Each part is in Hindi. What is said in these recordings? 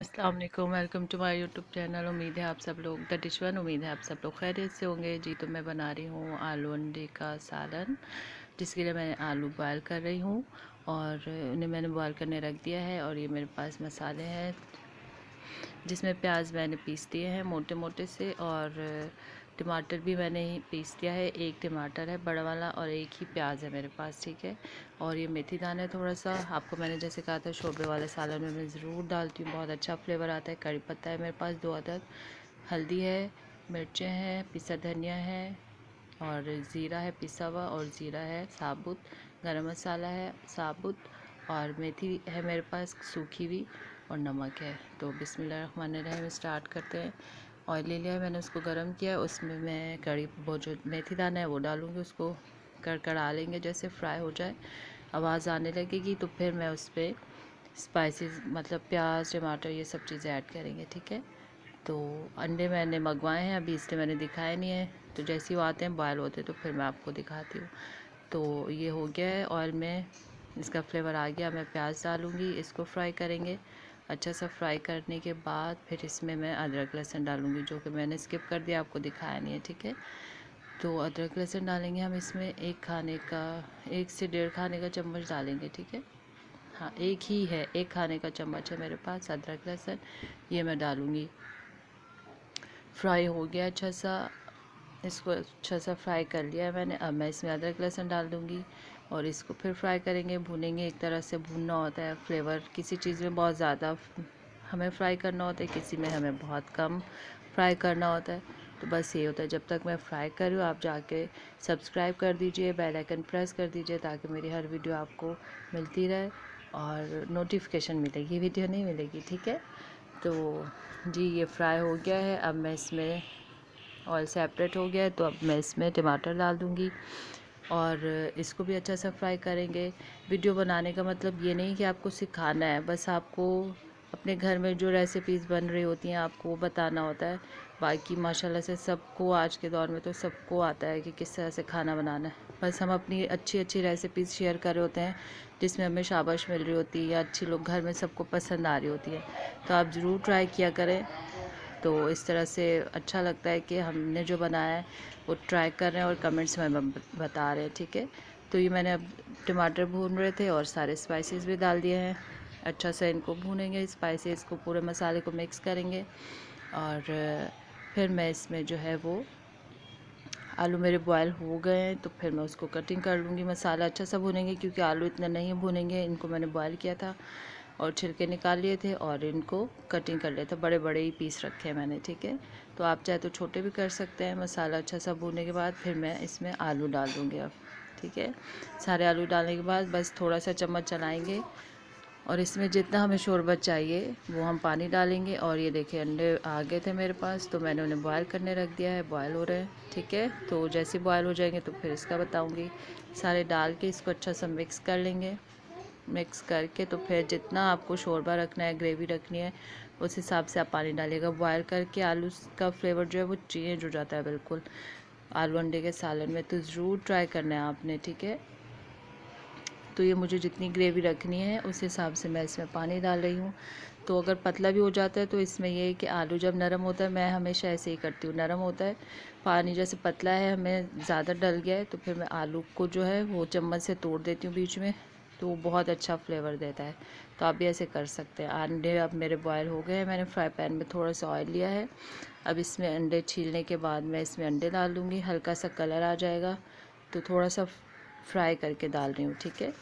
अस्सलाम वालेकुम, welcome to my YouTube channel. उम्मीद है आप सब लोग द डिश वन, उम्मीद है आप सब लोग खैरियत से होंगे जी। तो मैं बना रही हूँ आलू अंडे का सालन, जिसके लिए मैं आलू बॉयल कर रही हूँ और उन्हें मैंने बॉयल करने रख दिया है। और ये मेरे पास मसाले हैं, जिसमें प्याज मैंने पीस दिए हैं मोटे मोटे से, और टमाटर भी मैंने ही पीस दिया है। एक टमाटर है बड़ा वाला और एक ही प्याज है मेरे पास, ठीक है। और ये मेथी दाना है थोड़ा सा, आपको मैंने जैसे कहा था शोरबे वाले सालन में मैं ज़रूर डालती हूँ, बहुत अच्छा फ्लेवर आता है। कड़ी पत्ता है मेरे पास 2 अदद, हल्दी है, मिर्चें हैं, पिसा धनिया है, और ज़ीरा है पिसा हुआ, और ज़ीरा है साबुत, गरम मसाला है साबुत, और मेथी है मेरे पास सूखी हुई, और नमक है। तो बिस्मिल्लाहिर्रहमानिर्रहीम स्टार्ट करते हैं। ऑयल ले लिया है मैंने, उसको गर्म किया है। उसमें मैं कड़ी वो जो मेथी दाना है वो डालूँगी, उसको कड़कड़ा लेंगे, जैसे फ्राई हो जाए आवाज़ आने लगेगी तो फिर मैं उस पर स्पाइसेस मतलब प्याज टमाटर ये सब चीज़ें ऐड करेंगे, ठीक है। तो अंडे मैंने मंगवाए हैं, अभी इसलिए मैंने दिखाए नहीं है, तो जैसे ही वो आते हैं बॉयल होते हैं तो फिर मैं आपको दिखाती हूँ। तो ये हो गया है ऑयल में, इसका फ्लेवर आ गया। मैं प्याज डालूँगी, इसको फ्राई करेंगे। अच्छा सा फ्राई करने के बाद फिर इसमें मैं अदरक लहसुन डालूँगी, जो कि मैंने स्किप कर दिया, आपको दिखाया नहीं है, ठीक है। तो अदरक लहसुन डालेंगे हम इसमें, 1 से 1.5 खाने का चम्मच डालेंगे, ठीक है। हाँ, एक ही है, 1 खाने का चम्मच है मेरे पास अदरक लहसुन, ये मैं डालूँगी। फ्राई हो गया अच्छा सा, इसको अच्छा सा फ्राई कर लिया है मैंने। अब मैं इसमें अदरक लहसुन डाल दूँगी और इसको फिर फ्राई करेंगे, भूनेंगे। एक तरह से भूनना होता है, फ्लेवर किसी चीज़ में बहुत ज़्यादा हमें फ्राई करना होता है, किसी में हमें बहुत कम फ्राई करना होता है। तो बस ये होता है, जब तक मैं फ्राई कर रही हूँ आप जाके सब्सक्राइब कर दीजिए, बेल आइकन प्रेस कर दीजिए, ताकि मेरी हर वीडियो आपको मिलती रहे और नोटिफिकेशन मिलेगी, वीडियो नहीं मिलेगी, ठीक है। तो जी ये फ्राई हो गया है, अब मैं इसमें ऑयल सेपरेट हो गया है, तो अब मैं इसमें टमाटर डाल दूँगी और इसको भी अच्छा सा फ्राई करेंगे। वीडियो बनाने का मतलब ये नहीं कि आपको सिखाना है, बस आपको अपने घर में जो रेसिपीज़ बन रही होती हैं आपको वो बताना होता है। बाकी माशाल्लाह से सबको आज के दौर में तो सबको आता है कि किस तरह से खाना बनाना है। बस हम अपनी अच्छी अच्छी रेसिपीज़ शेयर कर रहे होते हैं, जिसमें हमें शाबाश मिल रही होती है या अच्छी लोग घर में सबको पसंद आ रही होती है। तो आप ज़रूर ट्राई किया करें। तो इस तरह से अच्छा लगता है कि हमने जो बनाया है वो ट्राई कर रहे हैं और कमेंट्स में बता रहे हैं, ठीक है। तो ये मैंने अब टमाटर भून रहे थे और सारे स्पाइसेस भी डाल दिए हैं। अच्छा से इनको भूनेंगे, स्पाइसेस को पूरे मसाले को मिक्स करेंगे, और फिर मैं इसमें जो है वो आलू मेरे बॉयल हो गए हैं, तो फिर मैं उसको कटिंग कर लूँगी। मसाला अच्छा सा भूनेंगे, क्योंकि आलू इतना नहीं भूनेंगे, इनको मैंने बॉयल किया था और छिलके निकाल लिए थे और इनको कटिंग कर लिया था, बड़े बड़े ही पीस रखे हैं मैंने, ठीक है। तो आप चाहे तो छोटे भी कर सकते हैं। मसाला अच्छा सा भूनने के बाद फिर मैं इसमें आलू डाल दूँगी अब, ठीक है। सारे आलू डालने के बाद बस थोड़ा सा चम्मच चलाएँगे और इसमें जितना हमें शोरबा चाहिए वो हम पानी डालेंगे। और ये देखिए अंडे आ गए थे मेरे पास, तो मैंने उन्हें बॉयल करने रख दिया है, बॉयल हो रहे हैं, ठीक है। तो जैसे बॉयल हो जाएंगे तो फिर इसका बताऊंगी। सारे डाल के इसको अच्छा सा मिक्स कर लेंगे। मिक्स करके तो फिर जितना आपको शोरबा रखना है, ग्रेवी रखनी है, उस हिसाब से आप पानी डालिएगा। बॉयल करके आलू का फ्लेवर जो है वो चेंज हो जाता है बिल्कुल आलू अंडे के सालन में, तो ज़रूर ट्राई करना है आपने, ठीक है। तो ये मुझे जितनी ग्रेवी रखनी है उस हिसाब से मैं इसमें पानी डाल रही हूँ। तो अगर पतला भी हो जाता है तो इसमें ये है कि आलू जब नरम होता है, मैं हमेशा ऐसे ही करती हूँ, नरम होता है पानी, जैसे पतला है हमें ज़्यादा डल गया है तो फिर मैं आलू को जो है वो चम्मच से तोड़ देती हूँ बीच में, तो वो बहुत अच्छा फ्लेवर देता है। तो आप भी ऐसे कर सकते हैं। अंडे अब मेरे बॉयल हो गए हैं, मैंने फ्राई पैन में थोड़ा सा ऑयल लिया है। अब इसमें अंडे छीलने के बाद मैं इसमें अंडे डाल दूँगी, हल्का सा कलर आ जाएगा तो थोड़ा सा फ्राई करके डाल रही हूँ, ठीक है।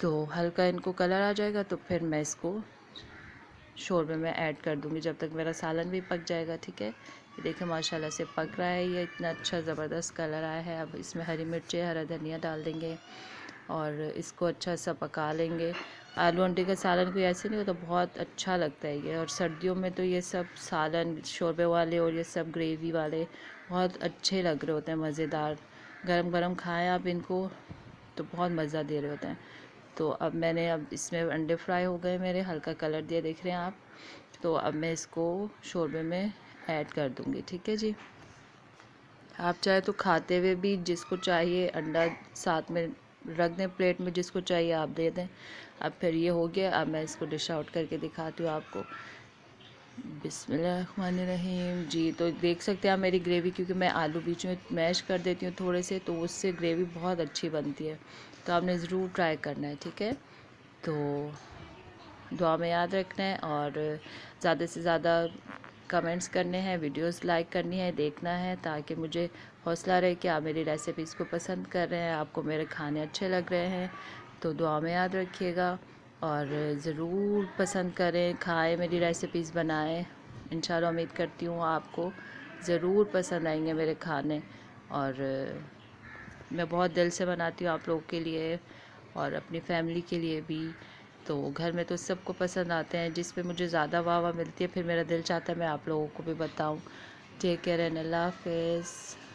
तो हल्का इनको कलर आ जाएगा तो फिर मैं इसको शोरबे में ऐड कर दूँगी, जब तक मेरा सालन भी पक जाएगा, ठीक है। ये देखिए माशाल्लाह से पक रहा है, ये इतना अच्छा ज़बरदस्त कलर आया है। अब इसमें हरी मिर्चें हरा धनिया डाल देंगे और इसको अच्छा सा पका लेंगे। आलू अंडे का सालन कोई ऐसे नहीं होता, बहुत अच्छा लगता है ये। और सर्दियों में तो ये सब सालन शोरबे वाले और ये सब ग्रेवी वाले बहुत अच्छे लग रहे होते हैं, मज़ेदार। गरम गरम खाएं आप इनको तो बहुत मज़ा दे रहे होते हैं। तो अब इसमें अंडे फ्राई हो गए मेरे, हल्का कलर दिया देख रहे हैं आप। तो अब मैं इसको शोरबे में ऐड कर दूँगी, ठीक है जी। आप चाहे तो खाते हुए भी, जिसको चाहिए अंडा साथ में रख दें प्लेट में, जिसको चाहिए आप दे दें। अब फिर ये हो गया, अब मैं इसको डिश आउट करके दिखाती हूँ आपको। बिस्मिल्लाहिर्रहमानिर्रहीम जी। तो देख सकते हैं आप मेरी ग्रेवी, क्योंकि मैं आलू बीच में मैश कर देती हूँ थोड़े से, तो उससे ग्रेवी बहुत अच्छी बनती है। तो आपने ज़रूर ट्राई करना है, ठीक है। तो दुआ में याद रखना है और ज़्यादा से ज़्यादा कमेंट्स करने हैं, वीडियोस लाइक करनी है, देखना है, ताकि मुझे हौसला रहे कि आप मेरी रेसिपीज़ को पसंद कर रहे हैं, आपको मेरे खाने अच्छे लग रहे हैं। तो दुआ में याद रखिएगा और ज़रूर पसंद करें, खाएं, मेरी रेसिपीज़ बनाएं। इंशाल्लाह उम्मीद करती हूँ आपको ज़रूर पसंद आएंगे मेरे खाने। और मैं बहुत दिल से बनाती हूँ आप लोगों के लिए और अपनी फैमिली के लिए भी। तो घर में तो सबको पसंद आते हैं, जिस पे मुझे ज़्यादा वाह वाह मिलती है, फिर मेरा दिल चाहता है मैं आप लोगों को भी बताऊँ। टेक केयर एंड अल्लाह हाफ़िज़।